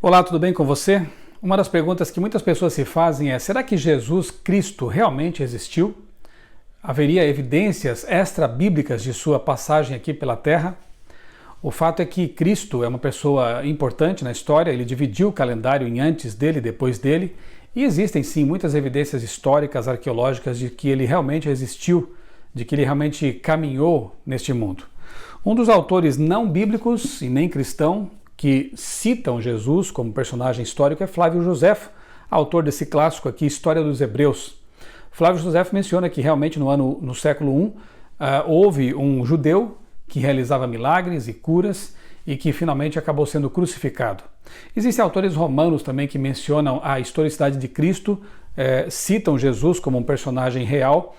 Olá, tudo bem com você? Uma das perguntas que muitas pessoas se fazem é: será que Jesus Cristo realmente existiu? Haveria evidências extra-bíblicas de sua passagem aqui pela Terra? O fato é que Cristo é uma pessoa importante na história, ele dividiu o calendário em antes dele e depois dele, e existem sim muitas evidências históricas, arqueológicas de que ele realmente existiu, de que ele realmente caminhou neste mundo. Um dos autores não bíblicos e nem cristão que citam Jesus como personagem histórico é Flávio Josefo, autor desse clássico aqui, História dos Hebreus. Flávio Josefo menciona que realmente no século I houve um judeu que realizava milagres e curas e que finalmente acabou sendo crucificado. Existem autores romanos também que mencionam a historicidade de Cristo, citam Jesus como um personagem real,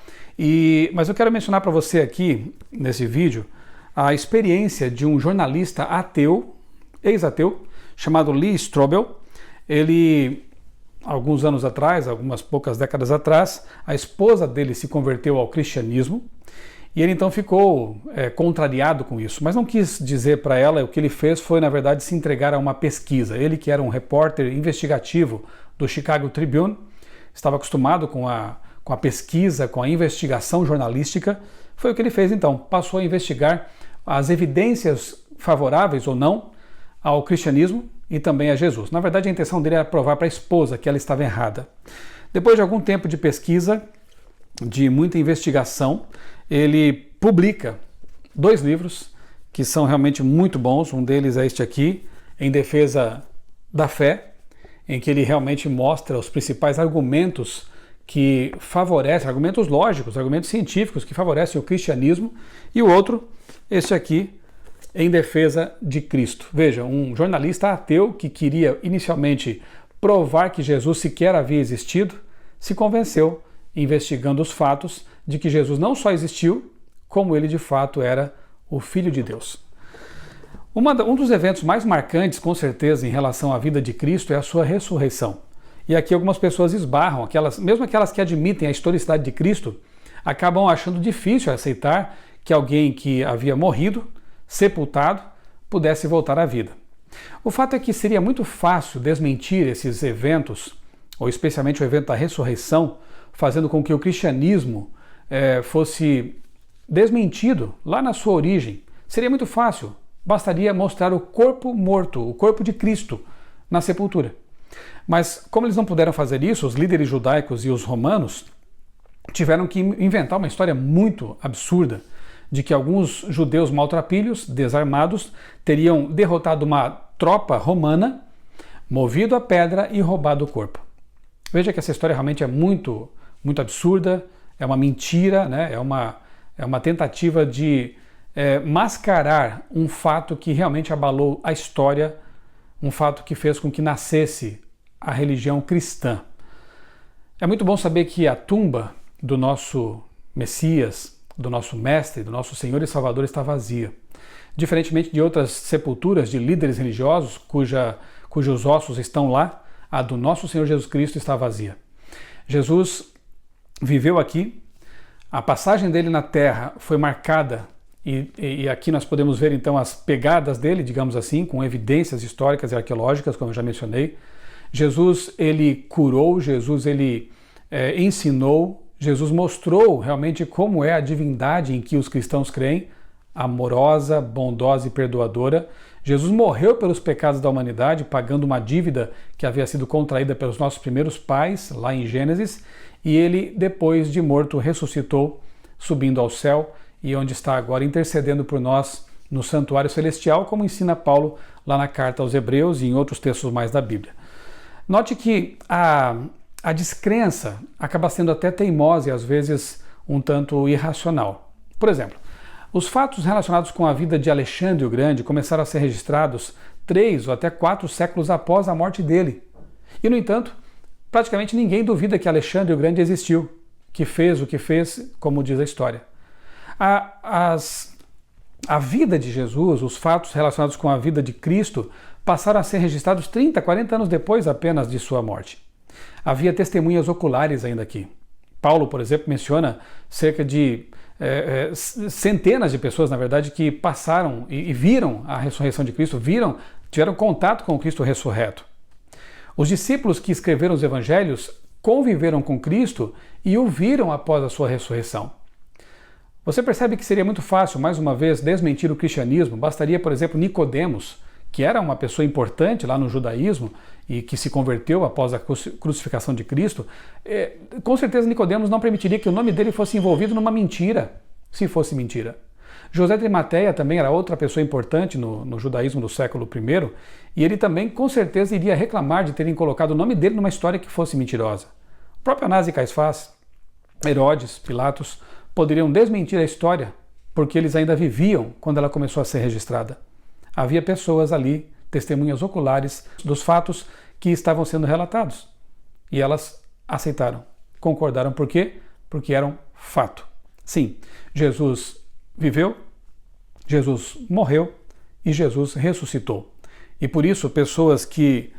mas eu quero mencionar para você aqui, nesse vídeo, a experiência de um jornalista ateu, ex-ateu, chamado Lee Strobel. Ele, alguns anos atrás, algumas poucas décadas atrás, a esposa dele se converteu ao cristianismo e ele então ficou contrariado com isso, mas não quis dizer para ela. O que ele fez foi, na verdade, se entregar a uma pesquisa. Ele, que era um repórter investigativo do Chicago Tribune, estava acostumado com a pesquisa, com a investigação jornalística. Foi o que ele fez então, passou a investigar as evidências favoráveis ou não ao cristianismo e também a Jesus. Na verdade, a intenção dele era provar para a esposa que ela estava errada. Depois de algum tempo de pesquisa, de muita investigação, ele publica 2 livros que são realmente muito bons. Um deles é este aqui, Em Defesa da Fé, em que ele realmente mostra os principais argumentos que favorecem, argumentos lógicos, argumentos científicos que favorecem o cristianismo. E o outro, este aqui, Em Defesa de Cristo. Veja, um jornalista ateu que queria inicialmente provar que Jesus sequer havia existido, se convenceu, investigando os fatos, de que Jesus não só existiu, como ele de fato era o Filho de Deus. Um dos eventos mais marcantes, com certeza, em relação à vida de Cristo é a sua ressurreição. E aqui algumas pessoas esbarram, mesmo aquelas que admitem a historicidade de Cristo, acabam achando difícil aceitar que alguém que havia morrido, sepultado, pudesse voltar à vida. O fato é que seria muito fácil desmentir esses eventos, ou especialmente o evento da ressurreição, fazendo com que o cristianismo fosse desmentido lá na sua origem. Seria muito fácil, bastaria mostrar o corpo morto, o corpo de Cristo, na sepultura. Mas como eles não puderam fazer isso, os líderes judaicos e os romanos tiveram que inventar uma história muito absurda, de que alguns judeus maltrapilhos, desarmados, teriam derrotado uma tropa romana, movido a pedra e roubado o corpo. Veja que essa história realmente é muito, muito absurda, é uma mentira, né? É uma tentativa de mascarar um fato que realmente abalou a história, um fato que fez com que nascesse a religião cristã. É muito bom saber que a tumba do nosso Messias, do nosso Mestre, do nosso Senhor e Salvador está vazia. Diferentemente de outras sepulturas de líderes religiosos cujos ossos estão lá, a do nosso Senhor Jesus Cristo está vazia. Jesus viveu aqui, a passagem dele na terra foi marcada e aqui nós podemos ver então as pegadas dele, digamos assim, com evidências históricas e arqueológicas, como eu já mencionei. Jesus, ele curou, Jesus, ele ensinou, Jesus mostrou realmente como é a divindade em que os cristãos creem, amorosa, bondosa e perdoadora. Jesus morreu pelos pecados da humanidade, pagando uma dívida que havia sido contraída pelos nossos primeiros pais, lá em Gênesis, e ele, depois de morto, ressuscitou, subindo ao céu, e onde está agora intercedendo por nós no santuário celestial, como ensina Paulo lá na carta aos Hebreus e em outros textos mais da Bíblia. Note que a descrença acaba sendo até teimosa e às vezes um tanto irracional. Por exemplo, os fatos relacionados com a vida de Alexandre o Grande começaram a ser registrados 3 ou até 4 séculos após a morte dele. E, no entanto, praticamente ninguém duvida que Alexandre o Grande existiu, que fez o que fez, como diz a história. A vida de Jesus, os fatos relacionados com a vida de Cristo, passaram a ser registrados 30, 40 anos depois apenas de sua morte. Havia testemunhas oculares ainda aqui. Paulo, por exemplo, menciona cerca de centenas de pessoas, na verdade, que passaram e viram a ressurreição de Cristo, tiveram contato com o Cristo ressurreto. Os discípulos que escreveram os evangelhos conviveram com Cristo e o viram após a sua ressurreição. Você percebe que seria muito fácil, mais uma vez, desmentir o cristianismo. Bastaria, por exemplo, Nicodemos, que era uma pessoa importante lá no judaísmo e que se converteu após a crucificação de Cristo. Com certeza Nicodemos não permitiria que o nome dele fosse envolvido numa mentira, se fosse mentira. José de Arimateia também era outra pessoa importante no judaísmo do século I, e ele também com certeza iria reclamar de terem colocado o nome dele numa história que fosse mentirosa. O próprio Anás e Caifás, Herodes, Pilatos, poderiam desmentir a história, porque eles ainda viviam quando ela começou a ser registrada. Havia pessoas ali, testemunhas oculares dos fatos que estavam sendo relatados. E elas aceitaram, concordaram. Por quê? Porque eram fato. Sim, Jesus viveu, Jesus morreu e Jesus ressuscitou. E por isso, pessoas que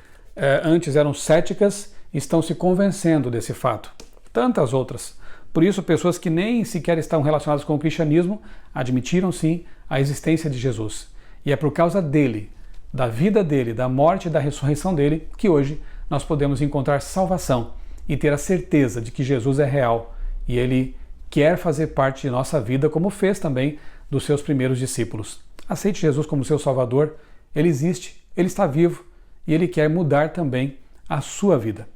antes eram céticas estão se convencendo desse fato. Tantas outras. Por isso, pessoas que nem sequer estão relacionadas com o cristianismo admitiram sim a existência de Jesus. E é por causa dele, da vida dele, da morte e da ressurreição dele, que hoje nós podemos encontrar salvação e ter a certeza de que Jesus é real e ele quer fazer parte de nossa vida, como fez também dos seus primeiros discípulos. Aceite Jesus como seu Salvador, ele existe, ele está vivo e ele quer mudar também a sua vida.